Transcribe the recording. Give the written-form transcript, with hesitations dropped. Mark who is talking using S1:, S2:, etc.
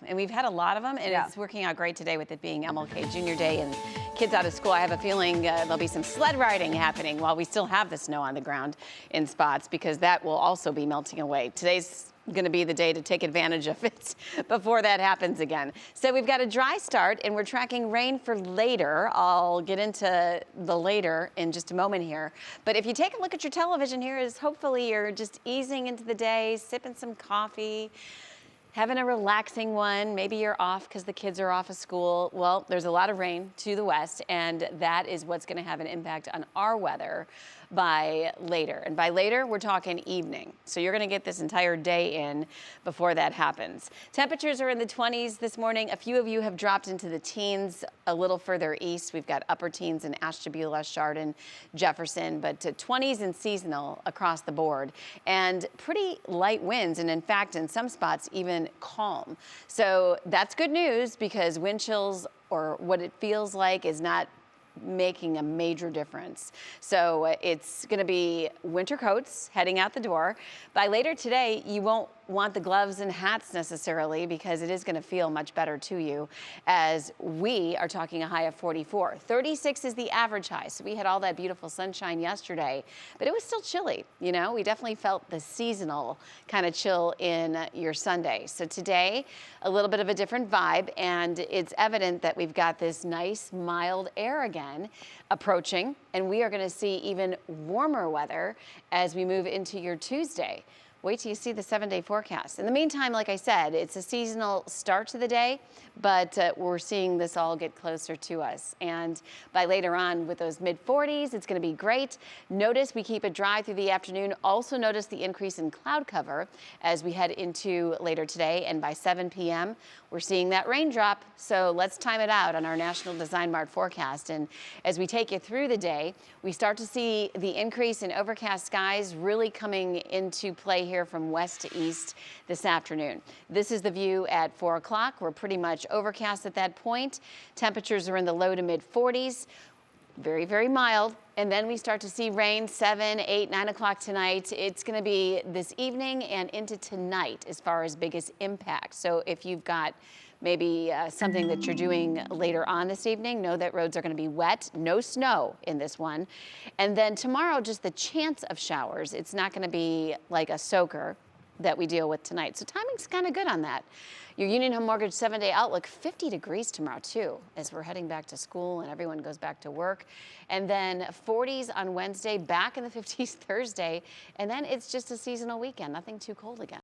S1: and we've had a lot of them, and it's working out great today with it being MLK Junior Day and kids out of school. I have a feeling there'll be some sled riding happening while we still have the snow on the ground in spots, because that will also be melting away. Today's going to be the day to take advantage of it before that happens again. So we've got a dry start, and we're tracking rain for later. I'll get into the later in just a moment here. But if you take a look at your television here, is hopefully you're just easing into the day, sipping some coffee, having a relaxing one. Maybe you're off because the kids are off of school. Well, there's a lot of rain to the west, and that is what's going to have an impact on our weather by later. And by later, we're talking evening. So you're going to get this entire day in before that happens. Temperatures are in the 20s this morning. A few of you have dropped into the teens a little further east. We've got upper teens in Ashtabula, Chardon, Jefferson, but 20s and seasonal across the board. And pretty light winds, and in fact, in some spots, even calm. So that's good news, because wind chills, or what it feels like, is not making a major difference. So it's going to be winter coats heading out the door. By later today, you won't want the gloves and hats necessarily, because it is going to feel much better to you, as we are talking a high of 44. 36 is the average high. So we had all that beautiful sunshine yesterday, but it was still chilly. You know, we definitely felt the seasonal kind of chill in your Sunday. So today, a little bit of a different vibe, and it's evident that we've got this nice mild air again approaching, and we are going to see even warmer weather as we move into your Tuesday. Wait till you see the 7-day forecast. In the meantime, like I said, it's a seasonal start to the day, but we're seeing this all get closer to us. And by later on, with those mid-40s, it's going to be great. Notice we keep it dry through the afternoon. Also notice the increase in cloud cover as we head into later today. And by 7 p.m., we're seeing that raindrop. So let's time it out on our National Design Mart forecast. And as we take you through the day, we start to see the increase in overcast skies really coming into play here from west to east this afternoon. This is the view at 4 o'clock. We're pretty much overcast at that point. Temperatures are in the low to mid 40s. Very, very mild. And then we start to see rain 7, 8, 9 o'clock tonight. It's going to be this evening and into tonight as far as biggest impact. So if you've got maybe something that you're doing later on this evening, know that roads are going to be wet. No snow in this one. And then tomorrow, just the chance of showers. It's not going to be like a soaker that we deal with tonight. So timing's kind of good on that. Your Union Home Mortgage 7-day outlook, 50 degrees tomorrow too, as we're heading back to school and everyone goes back to work. And then 40s on Wednesday, back in the 50s Thursday. And then it's just a seasonal weekend, nothing too cold again.